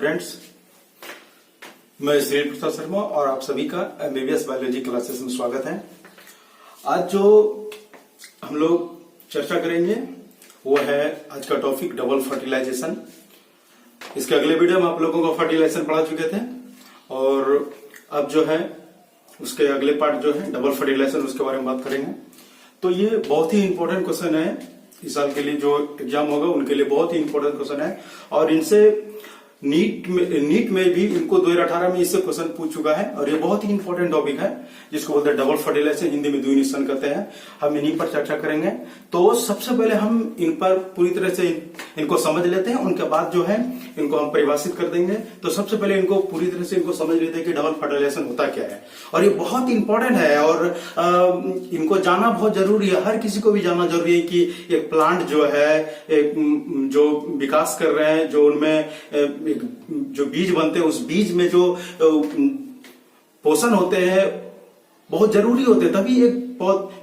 Friends, मैं श्री प्रसाद शर्मा और आप सभी का एमबीबीएस बायोलॉजी क्लासेस में स्वागत है। आज जो हम लोग चर्चा करेंगे वो है आज का टॉपिक डबल फर्टिलाइजेशन। इसके अगले वीडियो में आप लोगों को फर्टिलाइजेशन पढ़ा चुके थे और अब जो है उसके अगले पार्ट जो है डबल फर्टिलाइजेशन, उसके बारे में बात करेंगे। तो ये बहुत ही इंपॉर्टेंट क्वेश्चन है इस साल के लिए, जो एग्जाम होगा उनके लिए बहुत ही इंपॉर्टेंट क्वेश्चन है। और इनसे नीट में भी इनको 2018 में इससे क्वेश्चन पूछ चुका है और ये बहुत ही इंपॉर्टेंट टॉपिक है जिसको बोलते हैं डबल फर्टिलाइजेशन, हिंदी में द्विनिषेचन कहते हैं। हम इन्हीं पर चर्चा करेंगे। तो सबसे पहले हम इन पर पूरी तरह से इनको समझ लेते हैं, उनके बाद जो है इनको हम परिभाषित कर देंगे। तो सबसे पहले इनको पूरी तरह से इनको समझ लेते हैं कि डबल फर्टिलाइजेशन होता क्या है। और ये बहुत इंपॉर्टेंट है और इनको जानना बहुत जरूरी है, हर किसी को भी जानना जरूरी है कि एक प्लांट जो है जो विकास कर रहे हैं, जो उनमें जो बीज बनते हैं उस बीज में जो पोषण होते हैं बहुत जरूरी होते हैं, तभी एक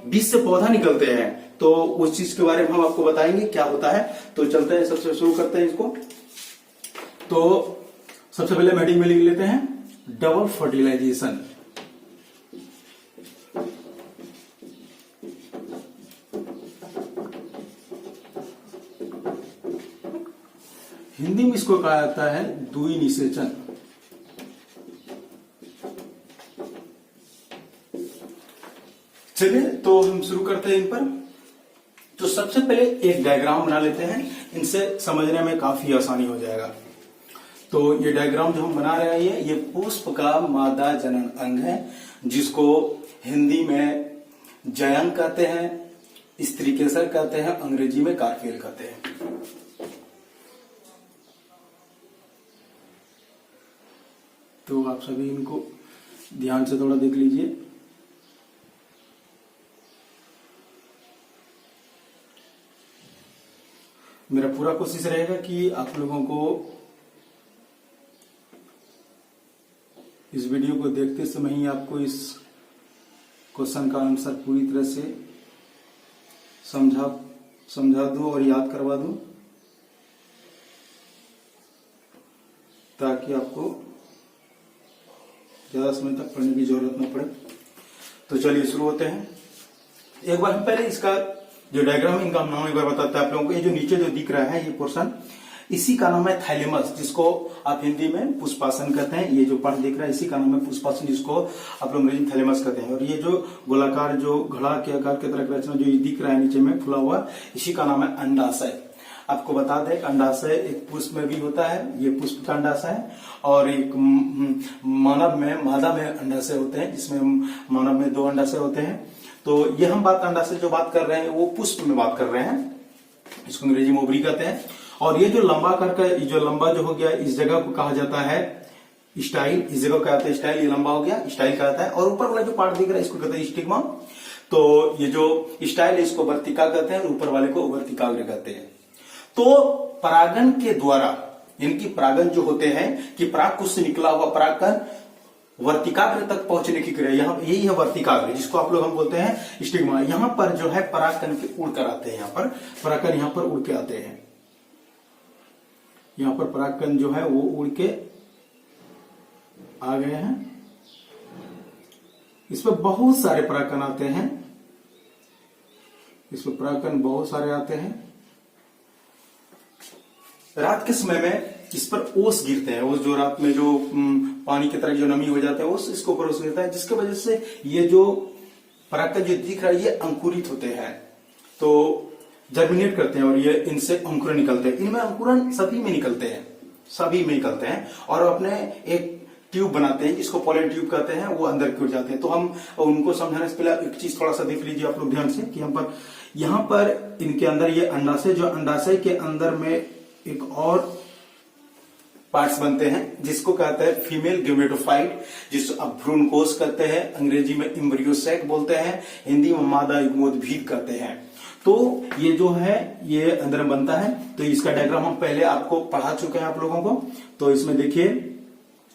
बीज से पौधा निकलते हैं। तो उस चीज के बारे में हम आपको बताएंगे क्या होता है। तो चलते हैं, सबसे शुरू करते हैं इसको। तो सबसे पहले हेडिंग में लिख लेते हैं डबल फर्टिलाइजेशन। हिंदी में इसको कहा जाता है द्विनिषेचन। चलिए तो हम शुरू करते हैं इन पर। तो सबसे पहले एक डायग्राम बना लेते हैं, इनसे समझने में काफी आसानी हो जाएगा। तो ये डायग्राम जो हम बना रहे हैं ये पुष्प का मादा जनन अंग है, जिसको हिंदी में जयंग कहते हैं, स्त्रीकेसर कहते हैं, अंग्रेजी में कार्पेल कहते हैं। तो आप सभी इनको ध्यान से थोड़ा देख लीजिए। मेरा पूरा कोशिश रहेगा कि आप लोगों को इस वीडियो को देखते समय ही आपको इस क्वेश्चन का आंसर पूरी तरह से समझा दूं और याद करवा दूं, ताकि आपको ज्यादा समय तक पढ़ने की जरूरत न पड़े। तो चलिए शुरू होते हैं। एक बार हम पहले इसका जो डायग्राम, इनका नाम एक बार बताते हैं आप लोगों को। ये जो नीचे जो दिख रहा है ये पोर्शन, इसी का नाम है थाइलेमस, जिसको आप हिंदी में पुष्पासन कहते हैं। ये जो पार्ट दिख रहा है इसी का नाम है पुष्पासन, जिसको आप लोग अंग्रेजी में थाइलेमस कहते हैं। और ये जो गोलाकार जो घड़ा के आकार के तरह रचना जो ये दिख रहा है नीचे में फुला हुआ, इसी का नाम है अंडाशय। आपको बता दें अंडाशय एक पुष्प में भी होता है, ये पुष्प का अंडाशय है। और एक मानव में मादा में अंडाशय होते हैं, जिसमें मानव में 2 अंडाशय होते हैं। तो ये हम अंडाशय जो बात कर रहे हैं वो पुष्प में बात कर रहे हैं, इसको अंग्रेजी में ओवरी कहते हैं। और ये जो लंबा करके जो लंबा जो हो गया, इस जगह को कहा जाता है स्टाइल, इस जगह को कहते हैं स्टाइल, ये लंबा हो गया स्टाइल कहता है। और ऊपर वाला जो पार्ट दिख रहा है इसको कहते हैं स्टिग्मा। तो ये जो स्टाइल है इसको वर्तिका कहते हैं और ऊपर वाले को वर्तिकाग्र कहते हैं। तो परागन के द्वारा इनकी परागन जो होते हैं कि परागकोश से निकला हुआ परागकण वर्तिकाग्र तक पहुंचने की क्रिया, यहाँ यही है वर्तिकाग्र, जिसको आप लोग हम बोलते हैं स्टिग्मा। यहाँ पर जो है परागकण के उड़ कर आते हैं, यहाँ पर परागकण यहाँ पर उड़ के आते हैं। यहाँ पर परागकण जो है वो उड़ के आ गए हैं। इसमें बहुत सारे परागकण आते हैं, इसमें परागकण बहुत सारे आते हैं। रात के समय में इस पर ओस गिरते हैं, ओस जो रात में जो पानी की तरह जो नमी हो जाता है ओस, इसके ऊपर ओस गिरता है, जिसके वजह से ये जो परागकण जो दिख रहा है ये अंकुरित होते हैं, तो जर्मिनेट करते हैं और ये इनसे अंकुरन निकलते हैं। इनमें अंकुरन सभी में निकलते हैं और अपने एक ट्यूब बनाते हैं जिसको पॉलन ट्यूब कहते हैं, वो अंदर की ओर जाते हैं। तो हम उनको समझाने से पहले एक चीज थोड़ा सा देख लीजिए आप लोग ध्यान से कि यहाँ पर इनके अंदर ये अंडाशय, जो अंडाशय के अंदर में एक और पार्ट्स बनते हैं जिसको कहते हैं फीमेल गेमेटोफाइट, जिसको आप भ्रूणकोश कहते हैं, अंग्रेजी में एम्ब्रियो सैक बोलते हैं, हिंदी में मादा युग्मोद्भिद कहते हैं। तो ये जो है ये अंदर बनता है। तो इसका डायग्राम हम पहले आपको पढ़ा चुके हैं आप लोगों को। तो इसमें देखिए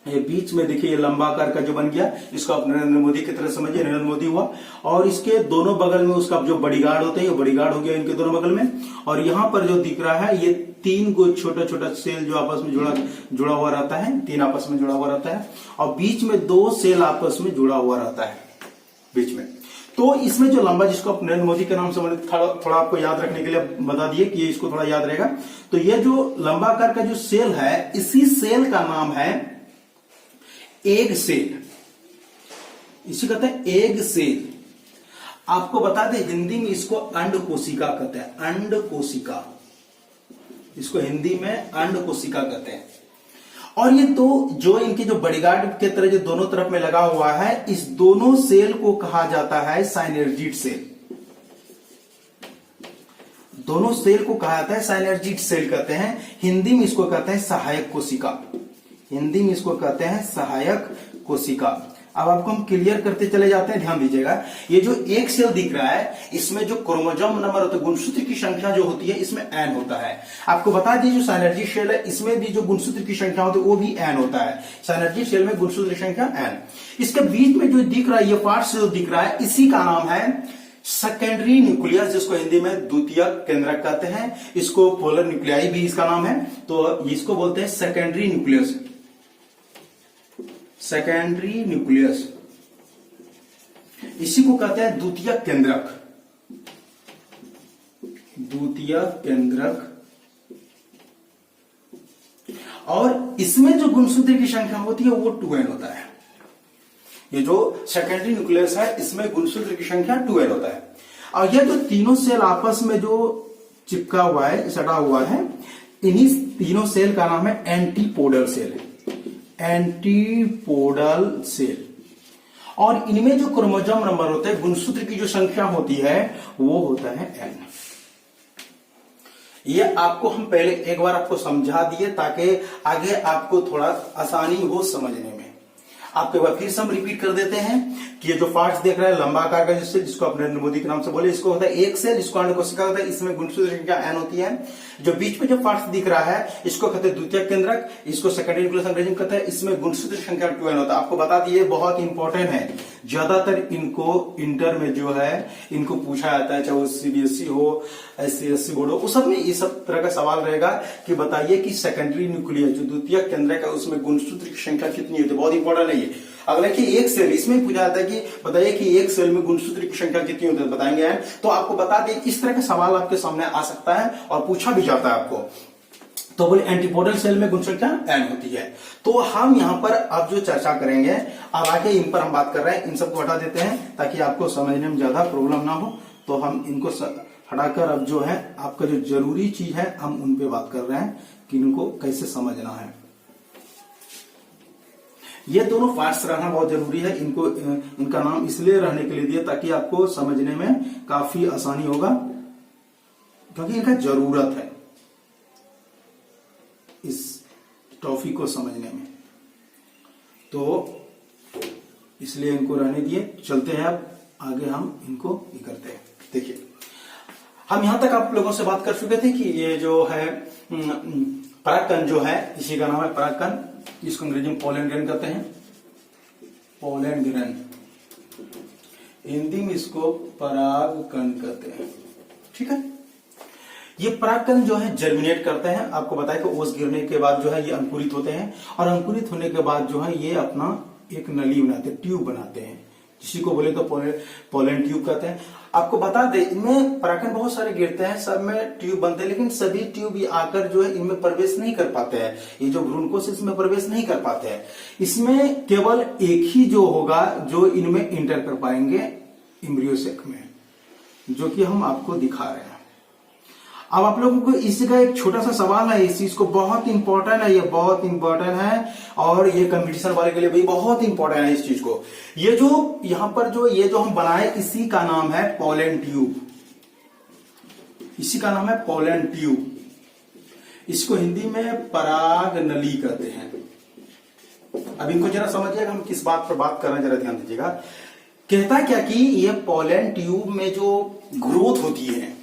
ये बीच में देखिए ये लंबा आकार का जो बन गया, इसको आप नरेंद्र मोदी की तरह समझिए, नरेंद्र मोदी हुआ। और इसके दोनों बगल में उसका जो बॉडीगार्ड होते हैं, ये बॉडीगार्ड हो गया इनके दोनों बगल में। और यहाँ पर जो दिख रहा है ये 3 को छोटा छोटा सेल जो आपस में जुड़ा हुआ रहता है, 3 आपस में जुड़ा हुआ रहता है, और बीच में 2 सेल आपस में जुड़ा हुआ रहता है बीच में। तो इसमें जो लंबा, जिसको आप नरेंद्र मोदी के नाम से थोड़ा आपको याद रखने के लिए बता दिए कि ये इसको थोड़ा याद रहेगा। तो ये जो लंबा आकार का जो सेल है, इसी सेल का नाम है एग सेल। इसी कहते हैं एग सेल। आपको बता दें हिंदी में इसको अंड कोशिका कहते हैं, अंड कोशिका, इसको हिंदी में अंड कोशिका कहते हैं। और ये तो जो इनके जो बॉडीगार्ड के तरह जो दोनों तरफ में लगा हुआ है, इस दोनों सेल को कहा जाता है साइनर्जिड सेल। दोनों सेल को कहा जाता है साइनर्जिड सेल कहते हैं। हिंदी में इसको कहते हैं सहायक कोशिका, हिंदी में इसको कहते हैं सहायक कोशिका। अब आपको हम क्लियर करते चले जाते हैं, ध्यान दीजिएगा। ये जो एक सेल दिख रहा है, इसमें जो क्रोमोसोम नंबर होता है, गुणसूत्र की संख्या जो होती है, इसमें एन होता है। आपको बता दीजिए जो साइनर्जिड सेल है, इसमें भी जो गुणसूत्र की संख्या होती है वो भी एन होता है। साइनर्जिड सेल में गुणसूत्र की संख्या एन। इसके बीच में जो दिख रहा है, ये पार्ट जो दिख रहा है, इसी का नाम है सेकेंडरी न्यूक्लियस, जिसको हिंदी में द्वितीयक केंद्रक कहते हैं। इसको पोलर न्यूक्लियाई भी इसका नाम है, तो इसको बोलते हैं सेकेंडरी न्यूक्लियस, सेकेंडरी न्यूक्लियस। इसी को कहते हैं द्वितीयक केंद्रक, द्वितीयक केंद्रक। और इसमें जो गुणसूत्र की संख्या होती है वो 2n होता है। ये जो सेकेंडरी न्यूक्लियस है, इसमें गुणसूत्र की संख्या 2n होता है। और ये जो तीनों सेल आपस में जो चिपका हुआ है, सटा हुआ है, इन्हीं तीनों सेल का नाम है एंटीपोडल सेल, एंटीपोडल सेल। और इनमें जो क्रोमोसोम नंबर होते हैं, गुणसूत्र की जो संख्या होती है, वो होता है n। ये आपको हम पहले एक बार आपको समझा दिए ताकि आगे आपको थोड़ा आसानी हो समझने में। आपको एक बार फिर से हम रिपीट कर देते हैं कि ये जो पार्ट्स देख रहे हैं लंबा आकार का जिससे, जिसको आप नरेंद्र मोदी के नाम से बोले, इसको होता है एक सेल, जिसको अंड कोशिका होता है, इसमें गुणसूत्र संख्या एन होती है। जो बीच में जो पार्ट्स दिख रहा है, इसको कहते हैं द्वितीयक केंद्रक, इसको सेकेंडरी न्यूक्लियस अंग्रेजी में कहते हैं। इसमें गुणसूत्र संख्या 2n होता है। आपको बता दिए, बहुत इंपॉर्टेंट है, ज्यादातर इनको इंटर में जो है इनको पूछा जाता है, चाहे वो सीबीएसई हो, SC/SC बोर्ड हो, उस सब में इस सब तरह का सवाल रहेगा कि बताइए कि सेकेंडरी न्यूक्लियस जो द्वितीयक केंद्रक है, उसमें गुणसूत्र की संख्या कितनी होती है। बहुत इंपॉर्टेंट है ये। अगला कि एक सेल, इसमें पूछा जाता है कि बताइए कि एक सेल में गुणसूत्र की संख्या कितनी होती है, बताएंगे। तो आपको बता दें, इस तरह का सवाल आपके सामने आ सकता है और पूछा भी जाता है आपको। तो बोले एंटीपोडल सेल में गुणसंख्या n होती है। तो हम यहां पर अब जो चर्चा करेंगे, अब आगे इन पर हम बात कर रहे हैं, इन सबको हटा देते हैं ताकि आपको समझने में ज्यादा प्रॉब्लम ना हो। तो हम इनको हटाकर अब जो है आपका जो जरूरी चीज है, हम उन पे बात कर रहे हैं कि इनको कैसे समझना है। ये दोनों पार्ट्स रहना बहुत जरूरी है। इनको इनका नाम इसलिए रहने के लिए दिया ताकि आपको समझने में काफी आसानी होगा, क्योंकि इनका जरूरत है इस टॉपिक को समझने में। तो इसलिए इनको रहने दिए। चलते हैं अब आगे, हम इनको ये करते हैं। देखिए, हम यहां तक आप लोगों से बात कर चुके थे कि ये जो है परागकण जो है, इसी का नाम है परागकण। इसको अंग्रेजी में पोलन ग्रेन कहते हैं, पोलन ग्रेन। हिंदी में इसको परागकण कहते हैं। ठीक है। ये परागकण जो है जर्मिनेट करते हैं। आपको बताया कि ओस गिरने के बाद जो है ये अंकुरित होते हैं, और अंकुरित होने के बाद जो है ये अपना एक नली बनाते हैं, ट्यूब बनाते हैं, जिसी को बोले तो पोलन ट्यूब कहते हैं। आपको बता दें, इनमें परागकण बहुत सारे गिरते हैं, सब में ट्यूब बनते हैं, लेकिन सभी ट्यूब आकर जो है इनमें प्रवेश नहीं कर पाते हैं। ये जो भ्रूणकोश इसमें प्रवेश नहीं कर पाते हैं। इसमें केवल एक ही जो होगा जो इनमें इंटर कर पाएंगे, एम्ब्रियो सेक में, जो कि हम आपको दिखा रहे हैं। अब आप लोगों को इसी का एक छोटा सा सवाल है, इस चीज को बहुत इंपॉर्टेंट है, ये बहुत इंपॉर्टेंट है, और ये कंपटीशन वाले के लिए भी बहुत इंपॉर्टेंट है इस चीज को। ये जो यहां पर जो ये जो हम बनाए, इसी का नाम है पोलन ट्यूब, इसी का नाम है पोलन ट्यूब। इसको हिंदी में पराग नली कहते हैं। अब इनको जरा समझिएगा, हम किस बात पर बात कर रहे हैं, जरा ध्यान दीजिएगा। कहता क्या कि ये पोलन ट्यूब में जो ग्रोथ होती है,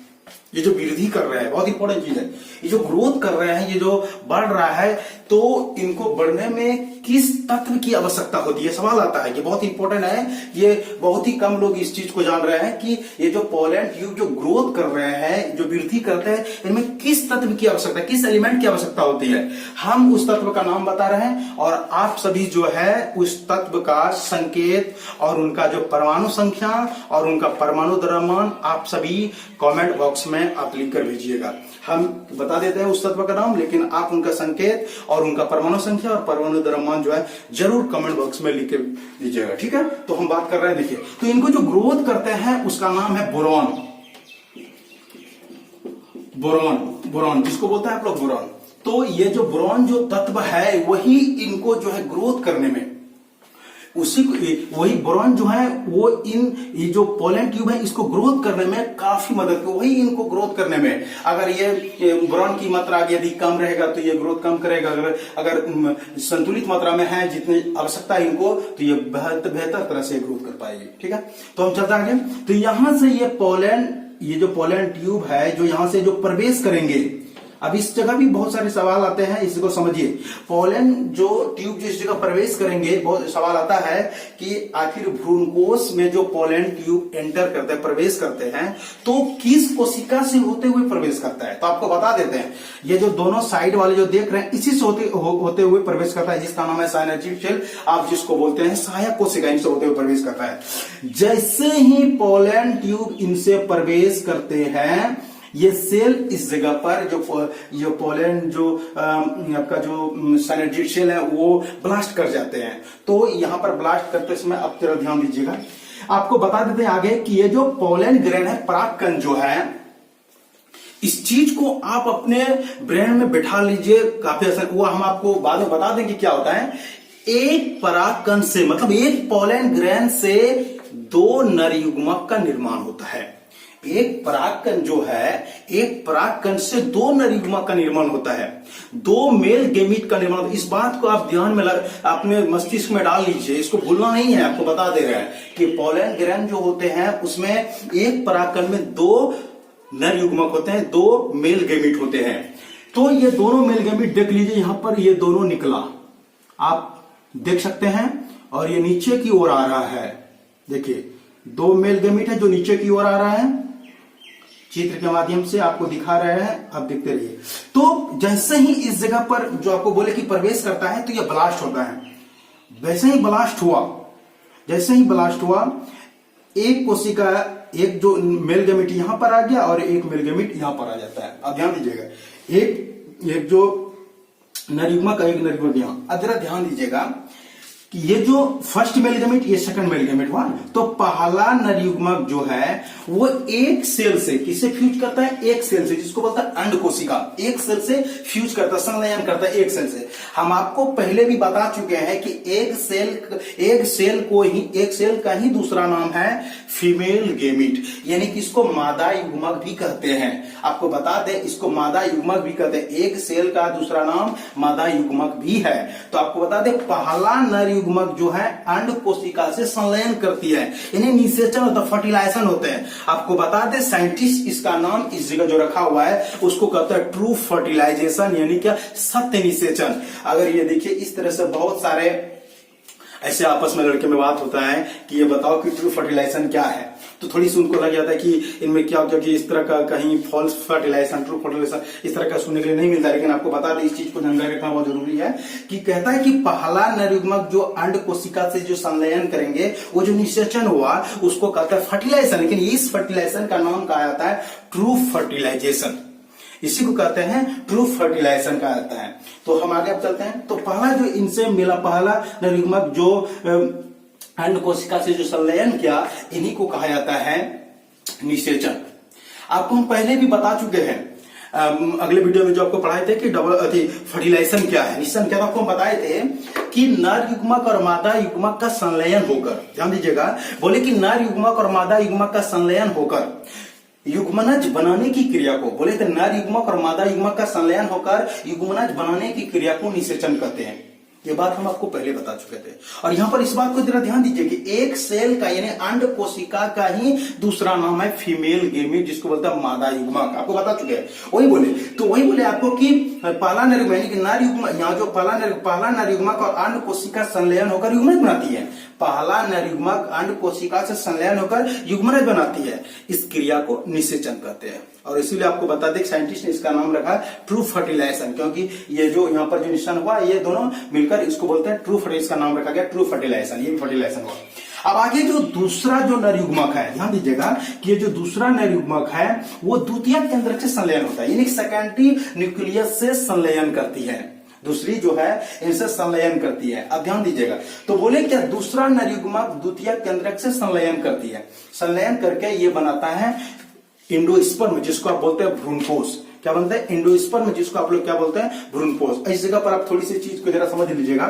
ये जो वृद्धि कर रहे हैं, बहुत इंपॉर्टेंट चीज है, ये जो ग्रोथ कर रहे हैं, ये जो बढ़ रहा है, तो इनको बढ़ने में किस तत्व की आवश्यकता होती है, सवाल आता है। ये बहुत इंपॉर्टेंट है, ये बहुत ही कम लोग इस चीज को जान रहे हैं कि ये जो पोलैंड ट्यूब जो ग्रोथ कर रहे हैं, जो वृद्धि करते हैं, इनमें किस तत्व की आवश्यकता, किस एलिमेंट की आवश्यकता होती है। हम उस तत्व का नाम बता रहे हैं और आप सभी जो है उस तत्व का संकेत और उनका जो परमाणु संख्या और उनका परमाणु द्रव्यमान आप सभी कमेंट बॉक्स में आप लिख कर भेजिएगा। हम बता देते हैं उस तत्व का नाम, लेकिन आप उनका संकेत और उनका परमाणु संख्या और परमाणु द्रव्यमान जो है जरूर कमेंट बॉक्स में लिख के दीजिएगा, ठीक है। तो हम बात कर रहे हैं, देखिए, तो इनको जो ग्रोथ करते हैं उसका नाम है बोरॉन। बोरॉन, बोरॉन जिसको बोलते हैं आप लोग बोरॉन। तो ये जो बोरॉन जो तत्व है वही इनको जो है ग्रोथ करने में, उसी वही बोरॉन जो है वो ये जो पोलैंड ट्यूब है इसको ग्रोथ करने में काफी मदद कर, वही इनको ग्रोथ करने में। अगर ये बोरॉन की मात्रा यदि कम रहेगा तो ये ग्रोथ कम करेगा, अगर संतुलित मात्रा में है जितनी आवश्यकता है इनको, तो ये बेहतर तरह से ग्रोथ कर पाएगी, ठीक है। तो हम चलते आगे। तो यहां से ये जो पोलैंड ट्यूब है जो यहां से जो प्रवेश करेंगे, अब इस जगह भी बहुत सारे सवाल आते हैं, इसको समझिए। पोलैंड जो ट्यूब जो इस जगह प्रवेश करेंगे, बहुत सवाल आता है कि आखिर भ्रूणकोश में जो पोलैंड ट्यूब एंटर करते हैं, प्रवेश करते हैं, तो किस कोशिका से होते हुए प्रवेश करता है। तो आपको बता देते हैं, ये जो दोनों साइड वाले जो देख रहे हैं इसी से होते हुए प्रवेश करता है, जिसका नाम है साइनर्जिक सेल, आप जिसको बोलते हैं सहायक कोशिका, इनसे होते हुए प्रवेश करता है। जैसे ही पोलैंड ट्यूब इनसे प्रवेश करते हैं, ये सेल इस जगह पर जो पोलैंड जो आपका जो साइनर्जिक सेल है वो ब्लास्ट कर जाते हैं। तो यहां पर ब्लास्ट करते समय आप जरा ध्यान दीजिएगा, आपको बता देते हैं आगे कि ये जो पोलैंड ग्रेन है, परागकण जो है, इस चीज को आप अपने ब्रेन में बिठा लीजिए, काफी आसान। वो हम आपको बाद में बता देंगे क्या होता है। एक परागकण से, मतलब एक पोलैंड ग्रेन से 2 नर युग्मक का निर्माण होता है। एक परागकण जो है, एक परागकण से 2 नर युग्मक का निर्माण होता है, 2 मेल गेमीट का निर्माण। इस बात को आप ध्यान में अपने मस्तिष्क में डाल लीजिए, इसको भूलना नहीं है। आपको बता दे रहे हैं कि पोलैंड ग्रेन जो होते हैं उसमें एक परागकण में 2 नर युग्मक होते हैं, 2 मेल गेमीट होते हैं। तो ये दोनों मेल गेमीट देख लीजिए, यहां पर ये दोनों निकला, आप देख सकते हैं, और ये नीचे की ओर आ रहा है। देखिए 2 मेल गेमीट है जो नीचे की ओर आ रहा है, चित्र के माध्यम से आपको दिखा रहे हैं, आप देखते रहिए। तो जैसे ही इस जगह पर जो आपको बोले कि प्रवेश करता है तो यह ब्लास्ट होता है। वैसे ही ब्लास्ट हुआ, जैसे ही ब्लास्ट हुआ, एक कोशिका, एक जो मेल गेमीट यहां पर आ गया और एक मेल गेमीट यहां पर आ जाता है। अब ध्यान दीजिएगा, एक जो नर युग्मक, एक नर युग्मक यहां। अब जरा ध्यान दीजिएगा कि ये जो फर्स्ट मेल गेमीट, ये सेकंड मेल गेमीट हुआ। तो पहला नर युग्मक जो है वो एक सेल से, किसे फ्यूज करता है, एक सेल से, जिसको बोलता है अंड कोशिका, एक सेल से फ्यूज करता है, संलयन करता है एक सेल से। हम आपको पहले भी बता चुके हैं कि एक सेल का ही दूसरा नाम है फीमेल गेमीट, यानी कि इसको मादा युग्मक भी कहते हैं। आपको बता दें, इसको मादा युग्मक भी कहते हैं। एक सेल का दूसरा नाम मादा युग्मक भी है। तो आपको बता दें, पहला नर युग्मक जो है अंड कोशिका से संलयन करती है, यानी निषेचन होता है, फर्टिलाइजेशन होते हैं। आपको बता दें, साइंटिस्ट इसका नाम इस जगह जो रखा हुआ है उसको कहता है ट्रू फर्टिलाइजेशन, यानी क्या, सत्य निषेचन। अगर ये देखिए इस तरह से बहुत सारे ऐसे आपस में लड़के में बात होता है कि ये बताओ कि ट्रू फर्टिलाइजेशन क्या है, तो थोड़ी सी उनको लग जाता है कि इनमें क्या होता है कि इस तरह का कहीं फॉल्स फर्टिलाइजेशन, ट्रू फर्टिलाइजेशन इस तरह का सुनने के लिए नहीं मिलता। लेकिन आपको बता दें, इस चीज को जानकारी रखना बहुत जरूरी है कि कहता है कि पहला नर युग्मक जो अंड कोशिका से जो संलयन करेंगे, वो जो निषेचन हुआ उसको कहता है फर्टिलाइजेशन। लेकिन इस फर्टिलाइजेशन का नाम कहा जाता है ट्रू फर्टिलाइजेशन, इसी को कहते हैं ट्रू फर्टिलाइजेशन कहा जाता है। तो हम आगे अब चलते हैं। तो पहला जो इनसे मिला, पहला नर युग्मक जो अंड कोशिका से जो संलयन किया, इन्हीं को कहा जाता है निषेचन। आपको हम पहले भी बता चुके हैं, अगले वीडियो में जो आपको पढ़ाए थे कि फर्टिलाइजेशन क्या है, निषेचन क्या था, आपको हम बताए थे कि नर युग्मक और मादा युग्मक का संलयन होकर, ध्यान दीजिएगा, बोले कि नर युग्मक और मादा युग्मक का संलयन होकर युग्मनज बनाने की क्रिया को, बोले तो नर युग्मक और मादा युग्मक का संलयन होकर युग्मनज बनाने की क्रिया को निषेचन कहते हैं। ये बात हम आपको पहले बता चुके थे। और यहां पर इस बात को जरा ध्यान दीजिए कि एक सेल का यानी अंड कोशिका का ही दूसरा नाम है फीमेल गेमीट, जिसको बोलते हैं मादा युग्मक। आपको बता चुके हैं, वही बोले आपको कि पहला नर यानी कि नर युग्मक, यहाँ जो पहला नर युग्मक और अंड कोशिका संलयन होकर युग्मक बनाती है। पहला नर युग्मक अंड कोशिका से संलयन होकर युग्मक बनाती है। इस क्रिया को निषेचन कहते हैं। और इसीलिए आपको बता दें, साइंटिस्ट ने इसका नाम रखा ट्रू फर्टिलाइजेशन, क्योंकि ये जो यहाँ पर जो निशान हुआ ये दोनों मिलकर इसको बोलते हैं ट्रू फर्टिलाइजेशन। इसका नाम रखा गया ट्रू फर्टिलाइजेशन, ये भी फर्टिलाइजेशन हुआ। अब आगे जो दूसरा जो नर युग्मक है, ध्यान दीजिएगा कि ये जो दूसरा नर युग्मक है वो द्वितीयक केंद्रक से संलयन होता है, यानी सेकेंडरी न्यूक्लियस से संलयन करती है। दूसरी जो है इनसे संलयन करती है। अब ध्यान दीजिएगा, तो बोले क्या दूसरा नर युग्मक द्वितीयक केंद्रक से संलयन करती है। संलयन करके ये बनाता है इंडोस्पर्म, जिसको आप बोलते हैं भ्रूणपोष। क्या बनता है? इंडोस्पर्म, जिसको आप लोग क्या बोलते हैं? भ्रूणपोष। इस जगह पर आप थोड़ी सी चीज को जरा समझ लीजिएगा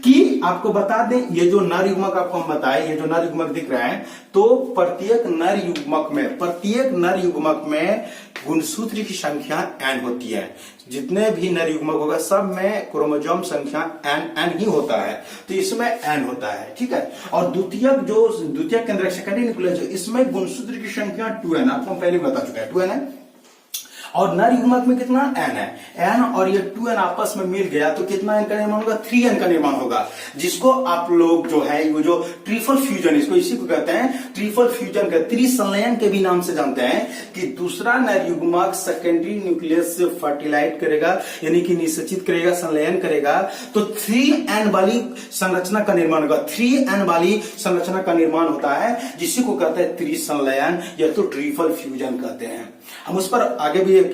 कि आपको बता दें, ये जो नर युग्मक आपको हम बताए, ये जो नर युग्मक दिख रहा है, तो प्रत्येक नर युग्मक में गुणसूत्र की संख्या n होती है। जितने भी नर युग्मक होगा सब में क्रोमोसोम संख्या n ही होता है, तो इसमें n होता है, ठीक है। और द्वितीयक केंद्रक सेकेंडरी न्यूक्लियस, इसमें गुणसूत्र की संख्या 2n, आपको हम पहले बता चुका है 2n है। और नर युग्मक में कितना n है, n और ये 2n आपस में मिल गया तो कितना n का निर्माण होगा? 3n का निर्माण होगा, जिसको आप लोग जो है वो जो ट्रिपल फ्यूजन, इसको इसी को कहते हैं ट्रिपल फ्यूजन का त्रिसंलयन के भी नाम से जानते हैं। कि दूसरा नर युग्मक सेकेंडरी न्यूक्लियस से फर्टिलाइज करेगा, यानी कि निषेचित करेगा, संलयन करेगा, तो 3n वाली संरचना का निर्माण होगा। 3n वाली संरचना का निर्माण होता है, जिसी को कहते हैं त्रिसंलयन या तो ट्रिपल फ्यूजन कहते हैं। हम उस पर आगे भी एक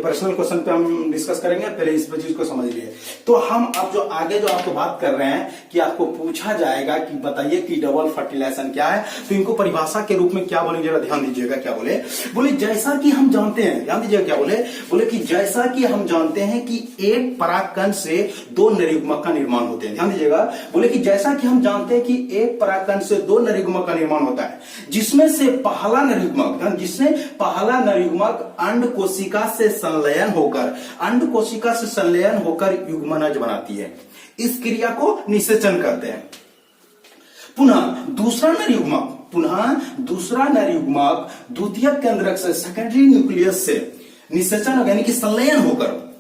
पर्सनल क्वेश्चन पे हम डिस्कस करेंगे, पहले इस चीज को समझ लीजिए। तो हम अब जो आगे जो आपको बात कर रहे हैं कि आपको पूछा जाएगा कि बताइए कि डबल फर्टिलाइजेशन क्या है, तो इनको परिभाषा के रूप में क्या बोलेंगे, जरा ध्यान दीजिएगा। क्या बोले जैसा कि हम जानते हैं, ध्यान दीजिएगा क्या बोले कि जैसा कि हम जानते हैं कि एक परागकण से 2 नर युग्मक का निर्माण होते हैं। ध्यान दीजिएगा, बोले कि जैसा कि हम जानते हैं कि एक परागकण से 2 नर युग्मक का निर्माण होता है, जिसमें से पहला नर युग्मक अंड कोशिका से संलयन होकर युग्मनज बनाती है। इस क्रिया को निषेचन कहते हैं। पुनः दूसरा नर युग्मक द्वितीयक केंद्रक से सेकेंडरी न्यूक्लियस से निषेचन यानी कि संलयन होकर,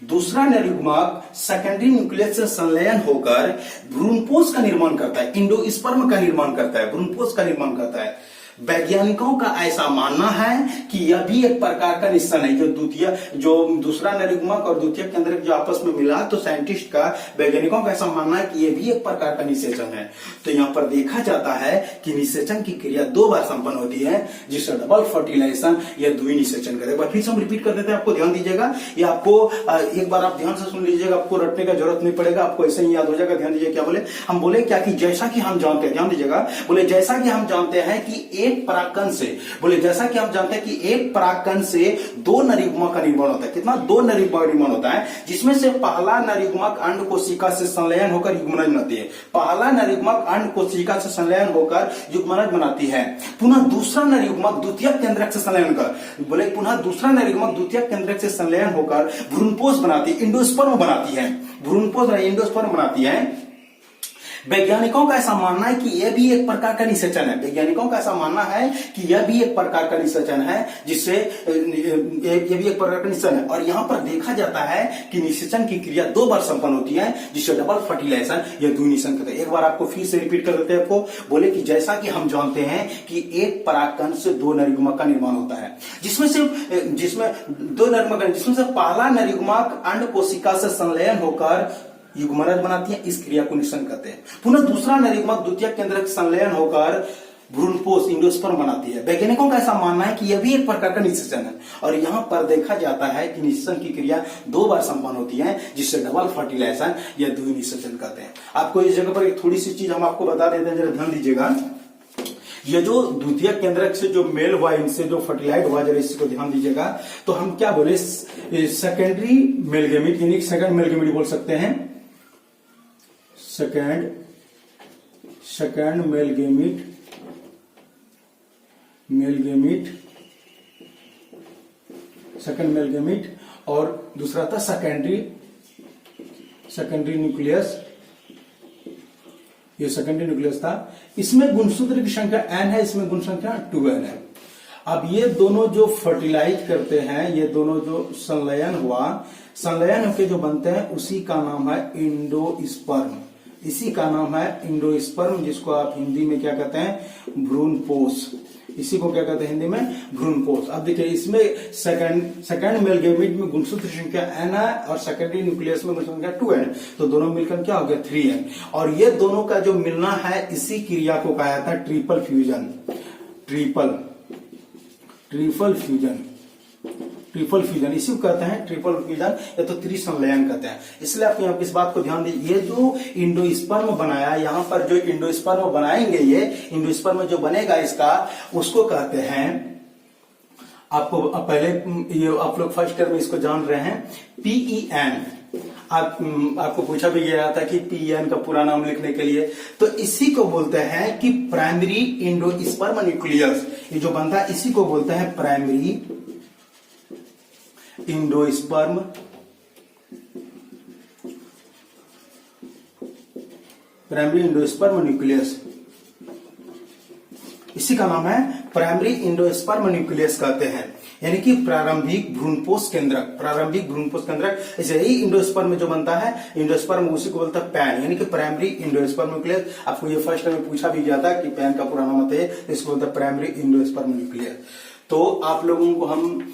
दूसरा नर युग्मक सेकेंडरी न्यूक्लियस से संलयन होकर भ्रूणपोष का निर्माण करता है, इंडोस्पर्म का निर्माण करता है, भ्रूणपोष का निर्माण करता है। वैज्ञानिकों का ऐसा मानना है कि यह भी एक प्रकार का निषेचन है। जो दूसरा नर युग्मक और द्वितीयक केंद्रक जो आपस में मिला, तो वैज्ञानिकों का ऐसा मानना है कि यह भी एक प्रकार का निषेचन है। तो यहाँ पर देखा जाता है कि निषेचन की क्रिया 2 बार संपन्न होती है, जिससे डबल फर्टिलाइजेशन या द्वि निषेचन करे। एक बार फिर से हम रिपीट कर देते हैं, आपको ध्यान दीजिएगा। ये आपको एक बार आप ध्यान से सुन लीजिएगा, आपको रटने का जरूरत नहीं पड़ेगा, आपको ऐसे ही याद हो जाएगा। ध्यान दीजिए क्या बोले, हम बोले क्या कि जैसा कि हम जानते हैं, ध्यान दीजिएगा, बोले जैसा कि हम जानते हैं कि एक परागकण से, जैसा कि हम जानते हैं कि एक परागकण से 2 नर युग्मक का निर्माण होता है। कितना? 2 नर युग्मक का निर्माण होता है, जिसमें से पहला नर युग्मक अंड कोशिका से संलयन होकर युग्मनज बनाती है। पहला नर युग्मक अंड कोशिका से संलयन होकर युग्मनज बनाती है। पुनः दूसरा नर युग्मक द्वितीयक केंद्रक से संलयन कर, पुनः दूसरा नर युग्मक द्वितीयक केंद्रक से संलयन होकर भ्रूणपोष बनाती है, इंडोस्पर्म बनाती है, इंडोस्पर्म बनाती है। वैज्ञानिकों का ऐसा मानना है कि यह भी एक प्रकार का निषेचन है। वैज्ञानिकों का ऐसा मानना है कि यह भी एक प्रकार का निषेचन है, जिससे यह भी एक प्रकार का निषेचन है। और यहाँ पर देखा जाता है कि निषेचन की क्रिया 2 बार संपन्न होती है, जिससे डबल फर्टिलाइजेशन या द्वि निषेचन कहते हैं। एक बार आपको फिर से रिपीट कर देते हैं। आपको बोले कि जैसा कि हम जानते हैं कि एक परागकण से 2 नर युग्मक का निर्माण होता है, जिसमें 2 नर युग्मक, जिसमें से पहला नर युग्मक अंड कोशिका से संलयन होकर युग्मनज बनाती है। इस क्रिया को निषेचन कहते हैं। पुनः दूसरा नर युग्मक द्वितीयक केंद्रक से संलयन होकर भ्रूणपोष इंडोस्पर्म बनाती है। वैज्ञानिकों का ऐसा मानना है कि यह भी एक प्रकार का निषेचन है। और यहाँ पर देखा जाता है कि निषेचन की क्रिया 2 बार संपन्न होती है, जिससे डबल फर्टिलाइजेशन या द्वि निषेचन कहते हैं। आपको इस जगह पर एक थोड़ी सी चीज हम आपको बता देते हैं, जरा ध्यान दीजिएगा। ये जो द्वितीयक केंद्रक से जो मेल हुआ, इनसे जो फर्टिलाइज हुआ, जरा इसको ध्यान दीजिएगा। तो हम क्या बोले, सेकेंडरी मेल गेमीट, यानी सेकंड मेल गेमीट बोल सकते हैं। सेकंड मेल गेमीट और दूसरा था सेकेंडरी न्यूक्लियस ये सेकेंडरी न्यूक्लियस था। इसमें गुणसूत्र की संख्या n है, इसमें गुण संख्या 2n है। अब ये दोनों जो फर्टिलाइज करते हैं, ये दोनों जो संलयन हुआ, संलयन होकर जो बनते हैं उसी का नाम है इंडोस्पर्म। इसी का नाम है इंडोस्पर्म, जिसको आप हिंदी में क्या कहते हैं, भ्रूणपोष। इसी को क्या कहते हैं हिंदी में, भ्रूणपोष। अब देखिए इसमें सेकंड मेल गैमेट में गुणसूत्र संख्या n है और सेकेंडरी न्यूक्लियस में गुणसूत्र संख्या 2n, तो दोनों मिलकर क्या हो गया 3n। और ये दोनों का जो मिलना है, इसी क्रिया को कहा जाता है ट्रिपल फ्यूजन। ट्रिपल फ्यूजन इसी को कहते हैं ट्रिपल फ्यूजन, या तो त्रिसंलयन कहते हैं। इसलिए आप यहाँ इस बात को ध्यान दीजिए, ये जो इंडोस्पर्म बनाया, यहाँ पर जो इंडोस्पर्म बनाएंगे, ये इंडोस्पर्म जो बनेगा इसका, उसको कहते हैं, आपको पहले ये आप लोग फर्स्ट ईयर में इसको जान रहे हैं, PEN। आपको पूछा भी गया था कि PEN का पूरा नाम लिखने के लिए, तो इसी को बोलते हैं कि प्राइमरी इंडोस्पर्म न्यूक्लियस। ये जो बनता है इसी को बोलते हैं प्राइमरी इंडोस्पर्म न्यूक्लियस। इसी का नाम है प्राइमरी इंडोस्पर्म न्यूक्लियस कहते हैं, यानी कि प्रारंभिक भ्रूणपोष केंद्रक। ऐसे ही इंडोस्पर्म जो बनता है, इंडोस्पर्म उसी को बोलता है पैन, यानी कि प्राइमरी इंडोस्पर्म न्यूक्लियस। आपको ये फर्स्ट में पूछा भी जाता है कि पैन का पूरा नाम है, इसको बोलता है प्राइमरी इंडोस्पर्म न्यूक्लियस। तो आप लोगों को हम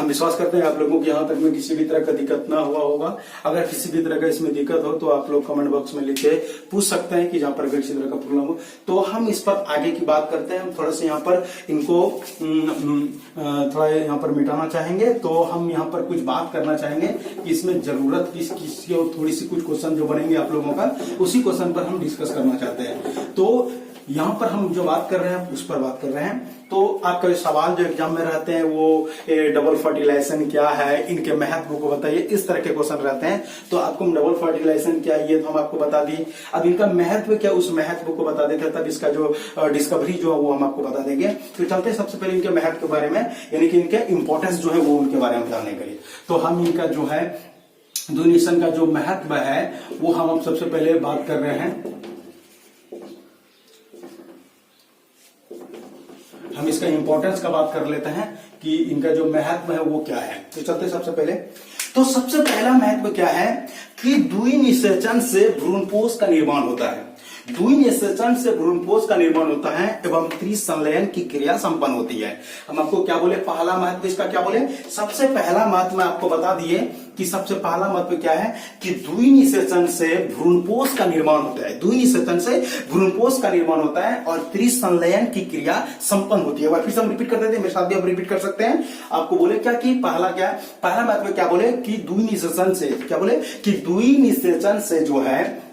विश्वास करते हैं आप लोगों को यहाँ तक में किसी भी तरह का दिक्कत ना हुआ होगा। अगर किसी भी तरह का इसमें दिक्कत हो तो आप लोग कमेंट बॉक्स में लिख के पूछ सकते हैं कि जहाँ पर किसी तरह का प्रॉब्लम हो, तो हम इस पर आगे की बात करते हैं। हम थोड़ा सा यहाँ पर इनको थोड़ा यहाँ पर मिटाना चाहेंगे, तो हम यहाँ पर कुछ बात करना चाहेंगे कि इसमें जरूरत किसकी, और थोड़ी सी कुछ क्वेश्चन जो बनेंगे आप लोगों का, उसी क्वेश्चन पर हम डिस्कस करना चाहते हैं। तो यहाँ पर हम जो बात कर रहे हैं उस पर बात कर रहे हैं। तो आपका जो सवाल जो एग्जाम में रहते हैं वो डबल फर्टिलाइजेशन क्या है, इनके महत्व को बताइए, इस तरह के क्वेश्चन रहते हैं। तो आपको डबल फर्टिलाइजेशन क्या है ये तो हम आपको बता दिए। अब इनका महत्व क्या, उस महत्व को बता देते हैं, तब इसका जो डिस्कवरी जो है वो हम आपको बता देंगे। तो चलते हैं सबसे पहले इनके महत्व के बारे में, यानी कि इनके इंपॉर्टेंस जो है वो उनके बारे में बताने के लिए। तो हम इनका जो है डोनेशन का जो महत्व है वो हम सबसे पहले बात कर रहे हैं। हम इसका इंपॉर्टेंस का बात कर लेते हैं कि इनका जो महत्व है वो क्या है। तो चलते सबसे पहले, तो सबसे पहला महत्व क्या है कि द्वि निषेचन से भ्रूणपोष का निर्माण होता है। द्वि निषेचन से भ्रूणपोष का निर्माण होता है एवं त्रिसंलयन की क्रिया संपन्न होती है। हम आपको क्या बोले, पहला महत्व इसका क्या बोले, सबसे पहला महत्व मैं आपको बता दिए कि सबसे पहला महत्व क्या है कि द्वि निषेचन से भ्रूणपोष का निर्माण होता है। द्वि निषेचन से भ्रूणपोष का निर्माण होता है और त्रिसंलयन की क्रिया संपन्न होती है। फिर से हम रिपीट कर देते हैं, मेरे साथ भी आप रिपीट कर सकते हैं। आपको बोले क्या कि पहला क्या, पहला महत्व क्या बोले कि द्वि निषेचन से, क्या बोले कि द्वि निषेचन से जो है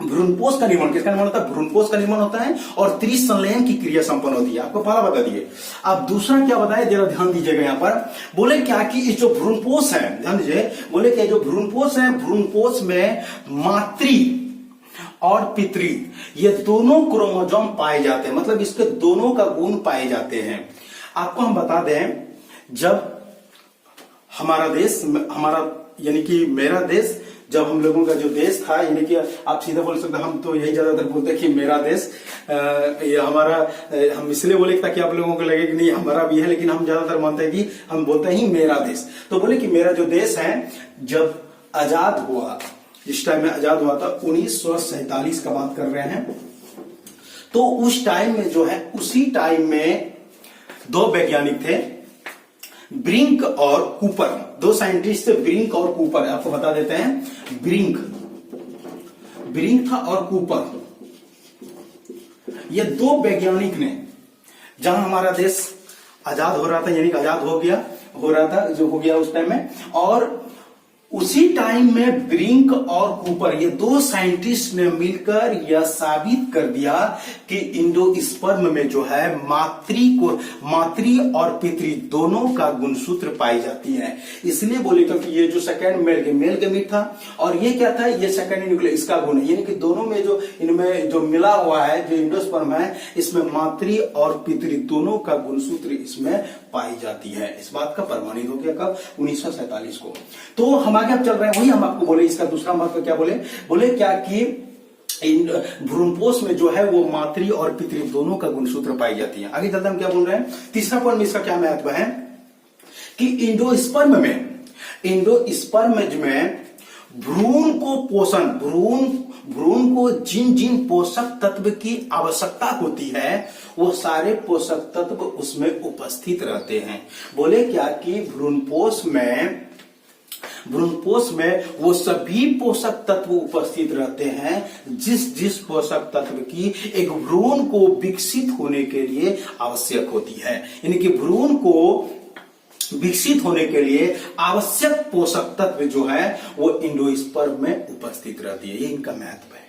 भ्रूणपोष का निर्माण, किसका निर्माण होता है, भ्रूणपोष का निर्माण होता है और त्रिसंलयन की क्रिया संपन्न होती है। आपको पहला बता दिए। अब दूसरा क्या बताया, जरा ध्यान दीजिएगा। यहाँ पर बोले क्या कि इस जो भ्रूणपोष है, ध्यान दीजिए, बोले कि जो भ्रूणपोष है, भ्रूणपोष में मातृ और पितृ ये दोनों क्रोमोसोम पाए जाते हैं, मतलब इसके दोनों का गुण पाए जाते हैं। आपको हम बता दें, जब हमारा देश, हमारा यानी कि मेरा देश, जब हम लोगों का जो देश था, यानी कि आप सीधा बोल सकते, हम तो यही ज्यादातर बोलते हैं कि मेरा देश, ये हमारा, हम इसलिए बोले ताकि आप लोगों को लगे कि नहीं हमारा भी है, लेकिन हम ज्यादातर मानते हैं कि हम बोलते ही मेरा देश। तो बोले कि मेरा जो देश है जब आजाद हुआ, जिस टाइम में आजाद हुआ था 1947 का बात कर रहे हैं, तो उस टाइम में जो है, उसी टाइम में दो वैज्ञानिक थे, ब्रिंक और कूपर। दो साइंटिस्ट थे, ब्रिंक और कूपर। आपको बता देते हैं, ब्रिंक था और कूपर, ये दो वैज्ञानिक ने, जहां हमारा देश आजाद हो रहा था, यानी कि आजाद हो रहा था जो हो गया उस टाइम में, और उसी टाइम में ब्रिंक और कूपर ये दो साइंटिस्ट ने मिलकर यह साबित कर दिया कि इंडोस्पर्म में जो है मातृ और पितृ दोनों का गुणसूत्र पाई जाती है। इसलिए बोले क्योंकि ये जो सेकेंड मेल गैमेट था और ये क्या था, ये सेकेंड न्यूक्लियस, इसका गुण है, यानी कि दोनों में जो इनमें जो मिला हुआ है, जो इंडोस्पर्म है, इसमें मातृ और पितृ दोनों का गुणसूत्र इसमें पाई जाती है। इस बात का प्रमाणित हो गया कब, 1947 को। तो हम आगे चल रहे हैं, वही हम आपको बोले, इसका दूसरा महत्व क्या बोले, बोले क्या कि इन भ्रूणपोष में जो है वो मातृ और पितृ दोनों का गुणसूत्र पाई जाती है। आगे चलते हम क्या बोल रहे हैं, तीसरा पॉइंट में इसका क्या महत्व है कि इंडोस्पर्म में भ्रूण को पोषण, भ्रूण को जिन जिन पोषक तत्व की आवश्यकता होती है वो सारे पोषक तत्व उसमें उपस्थित रहते हैं। बोले क्या कि भ्रूणपोष में वो सभी पोषक तत्व उपस्थित रहते हैं जिस पोषक तत्व की एक भ्रूण को विकसित होने के लिए आवश्यक होती है। यानी कि भ्रूण को विकसित होने के लिए आवश्यक पोषक तत्व जो है वो इंडोस्पर्म में उपस्थित रहती है। ये इनका महत्व है।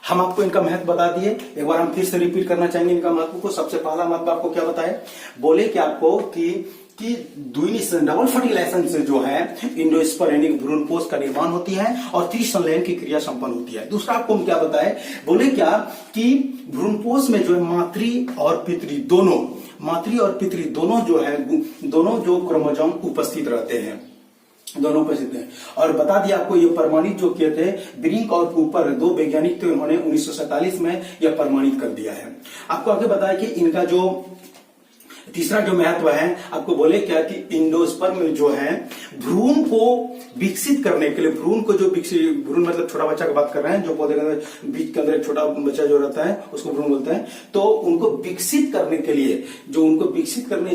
हम आपको इनका महत्व बता दिए, एक बार हम फिर से रिपीट करना चाहेंगे इनका महत्व को। सबसे पहला महत्व आपको क्या बताए, बोले कि आपको कि डबल फर्टिलाइजेशन से जो है इंडोस्पर्म यानी भ्रूणपोष का निर्माण होती है और त्रिसंलयन की क्रिया संपन्न होती है। दूसरा आपको हम क्या बताए, बोले क्या कि भ्रूणपोष में जो है मातृ और पितृ दोनों जो है दोनों जो क्रोमोसोम उपस्थित रहते हैं, दोनों उपस्थित हैं। और बता दिया आपको ये प्रमाणित जो किए थे ब्रिंक और कूपर, दो वैज्ञानिक थे, उन्होंने 1947 में यह प्रमाणित कर दिया है। आपको आगे बताया कि इनका जो तीसरा जो महत्व है, आपको बोले क्या कि इंडोस्पर्म में जो है भ्रूण को विकसित करने के लिए, भ्रूण मतलब छोटा बच्चा की बात कर रहे हैं, जो पौधे के अंदर बीज के अंदर एक छोटा बच्चा जो रहता है उसको भ्रूण बोलते हैं। तो उनको विकसित करने के लिए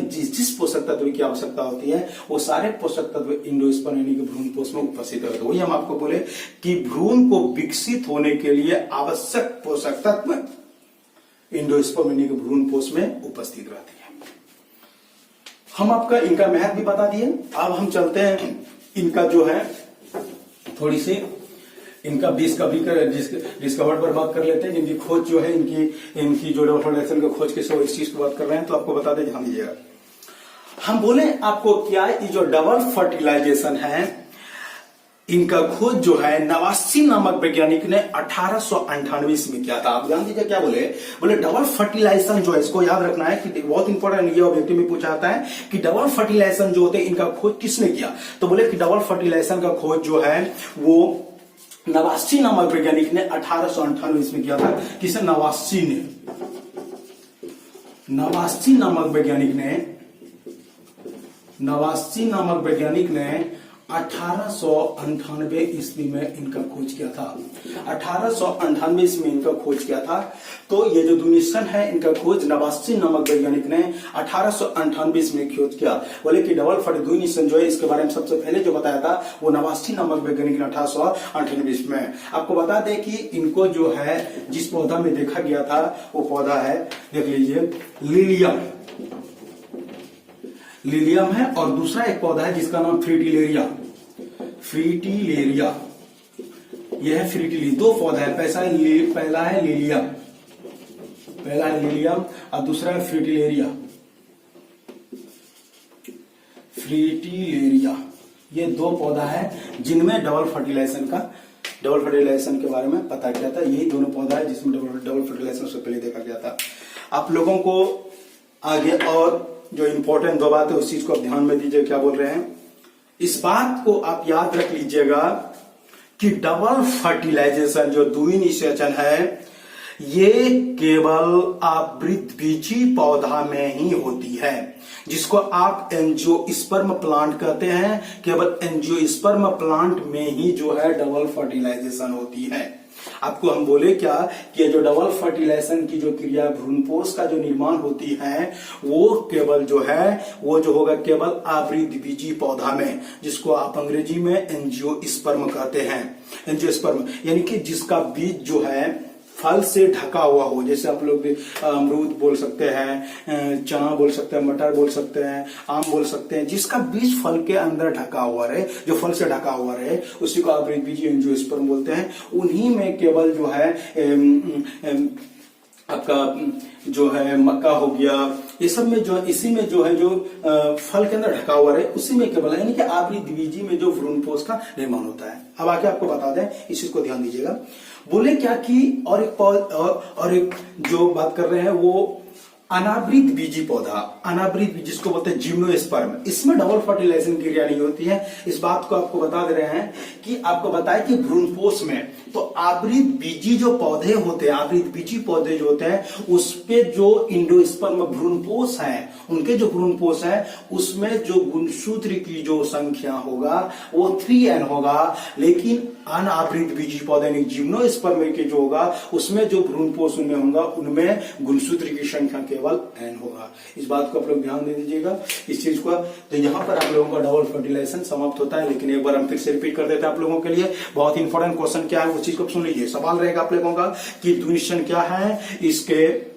जिस पोषक तत्व की आवश्यकता होती है वो सारे पोषक तत्व इंडोस्पर्म यानी कि भ्रूणपोष में उपस्थित रहते हैं। वही हम आपको बोले कि भ्रूण को विकसित होने के लिए आवश्यक पोषक तत्व इंडोस्पर्म यानी कि भ्रूणपोष में उपस्थित रहते हैं। हम आपका इनका महत्व भी बता दिए। अब हम चलते हैं इनका जो है थोड़ी सी इनका डिस्कवर्ड पर बात कर लेते हैं। इनकी खोज जो है इनकी जो डबल फर्टिलाइजेशन का खोज किस इस चीज की बात कर रहे हैं तो आपको बता दें, ध्यान दीजिएगा। हम बोले आपको क्या ये जो डबल फर्टिलाइजेशन है इनका खोज जो है नवासी नामक वैज्ञानिक ने 1898 में किया था। आप ध्यान दीजिए क्या बोले डबल फर्टिलाइजेशन जो है, इसको याद रखना है कि बहुत इंपॉर्टेंट ये ऑब्जेक्टिव में पूछा जाता है कि डबल फर्टिलाइजेशन जो होते हैं इनका खोज किसने किया। तो बोले कि डबल फर्टिलाइजेशन का खोज जो है वो नवासी नामक वैज्ञानिक ने 1898 में किया था। किसे? नवासी नामक वैज्ञानिक ने 1898 ईस्वी में इनका खोज किया था। 1898 ईस्वी में इनका खोज किया था। तो ये जो दुनिसन है इनका खोज नवासी नामक वैज्ञानिक ने 1898 में खोज किया। बोले कि डबल फर्टिलाइजेशन जो है इसके बारे में सबसे पहले जो बताया था वो नवासी नामक वैज्ञानिक ने 1898 में। आपको बता दें कि इनको जो है जिस पौधा में देखा गया था वो पौधा है, देख लीजिए, लिलियम है, और दूसरा एक पौधा है जिसका नाम फ्रीटिलेरिया। यह है फ्रीटिलेरिया। दो पौधा है, पहला है लिलियम और दूसरा है फ्रीटिलेरिया। ये दो पौधा है जिनमें डबल फर्टिलाइजेशन के बारे में पता किया था। यही दोनों पौधा है जिसमें डबल फर्टिलाइजेशन से पहले देखा गया था। आप लोगों को आगे और जो इंपॉर्टेंट दो बात है उस चीज को आप ध्यान में दीजिए क्या बोल रहे हैं। इस बात को आप याद रख लीजिएगा कि डबल फर्टिलाइजेशन जो द्विनिषेचन है ये केवल आवृतबीजी पौधा में ही होती है, जिसको आप एंजियोस्पर्म प्लांट कहते हैं। केवल एंजियोस्पर्म प्लांट में ही जो है डबल फर्टिलाइजेशन होती है। आपको हम बोले क्या कि जो डबल फर्टिलाइजेशन की जो क्रिया भ्रूणपोष का जो निर्माण होती है वो केवल जो है वो जो होगा केवल आवृतबीजी पौधा में, जिसको आप अंग्रेजी में एंजियोस्पर्म कहते हैं। एंजियोस्पर्म यानी कि जिसका बीज जो है फल से ढका हुआ हो। जैसे आप लोग अमरूद बोल सकते हैं, चना बोल सकते हैं, मटर बोल सकते हैं, आम बोल सकते हैं, जिसका बीज फल के अंदर ढका हुआ रहे, जो फल से ढका हुआ रहे उसी को आवृतबीजी एंजियोस्पर्म बोलते हैं। उन्हीं में केवल जो है आपका जो है मक्का हो गया, ये सब में जो इसी में जो है जो फल के अंदर ढका हुआ रहे उसी में केवल यानी कि आवृतबीजी में जो भ्रूणपोष का निर्माण होता है। अब आके आपको बता दें, इस चीज को ध्यान दीजिएगा। बोले क्या कि और एक जो बात कर रहे हैं वो अनावृत बीजी पौधा, अनावृत बीज जिसको बोलते हैं जिम्नोस्पर्म, इसमें डबल फर्टिलाइजेशन की क्रिया नहीं होती है। इस बात को आपको बता दे रहे हैं कि आपको बताए कि भ्रूणपोष में तो आवृत बीजी जो पौधे होते हैं, आवृत बीजी पौधे जो होते हैं उसपे जो इंडोस्पर्म भ्रूणपोष है, उनके जो भ्रूणपोष है उसमें जो गुणसूत्र की जो संख्या होगा वो 3n होगा, लेकिन अनावृत बीजी पौधे यानी जिम्नोस्पर्म के जो होगा उसमें जो भ्रूणपोष उनमें होगा उनमें गुणसूत्र की संख्या केवल n होगा। इस बात को आप लोग ध्यान दे दीजिएगा इस चीज को। तो यहाँ पर आप लोगों का डबल फर्टिलाइजेशन समाप्त होता है, लेकिन एक बार हम फिर से रिपीट कर देते हैं आप लोगों के लिए। बहुत इंपॉर्टेंट क्वेश्चन क्या है उस चीज को सुन लीजिए। सवाल रहेगा आप लोगों का कि द्विनिषेचन क्या है, इसके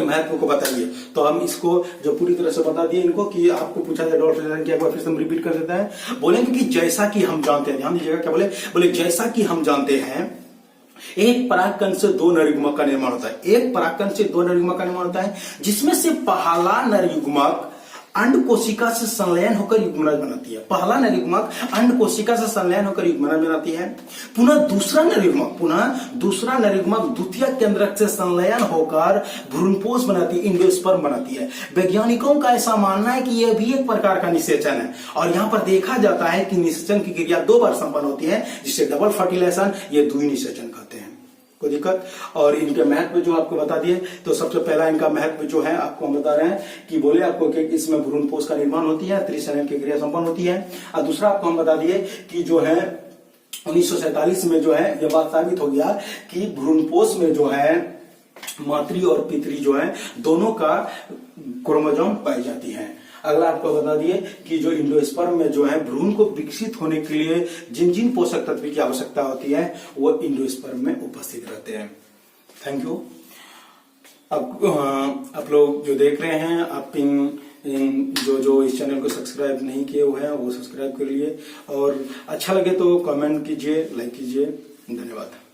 महत्व को बताइए। तो हम इसको जो पूरी तरह से बता दिए इनको कि आपको पूछा जाए डबल फर्टिलाइजेशन क्या, एक बार फिर से हम रिपीट कर देते हैं। बोलेंगे कि जैसा कि हम जानते हैं, ध्यान दीजिएगा क्या बोले जैसा कि हम जानते हैं एक परागकण से दो नरयुग्मक का निर्माण होता है। एक परागकण से दो नरयुग्मक का निर्माण होता है जिसमें से पहला नरयुग्मक अंड कोशिका से संलयन होकर युग्मनज बनाती है। पहला नरयुग्मक अंड कोशिका से संलयन होकर युग्मनज बनाती है। पुनः दूसरा नरयुग्मक द्वितीय केंद्रक से संलयन होकर भ्रूणपोष बनाती है, इंडोस्पर्म बनाती है। वैज्ञानिकों का ऐसा मानना है कि यह भी एक प्रकार का निषेचन है और यहाँ पर देखा जाता है कि निषेचन की क्रिया 2 बार संपन्न होती है जिसे डबल फर्टिलाइजेशन ये द्विनिषेचन कहते हैं। कोई दिक्कत? और इनके महत्व जो आपको बता दिए। तो सबसे पहला इनका महत्व जो है आपको हम बता रहे हैं कि बोले आपको कि इसमें भ्रूणपोष का निर्माण होती है, त्रिसंलयन की क्रिया संपन्न होती है। और दूसरा आपको हम बता दिए कि जो है 1947 में जो है यह बात साबित हो गया कि भ्रूणपोष में जो है मातृ और पितृ जो है दोनों का क्रोमोसोम पाई जाती है। अगला आपको बता दिए कि जो इंडोस्पर्म में जो है भ्रूण को विकसित होने के लिए जिन जिन पोषक तत्व की आवश्यकता होती है वो इंडोस्पर्म में उपस्थित रहते हैं। Thank you. अब आप लोग जो देख रहे हैं आप जो इस चैनल को सब्सक्राइब नहीं किए हुए हैं वो सब्सक्राइब कर लिए और अच्छा लगे तो कमेंट कीजिए, लाइक कीजिए। धन्यवाद।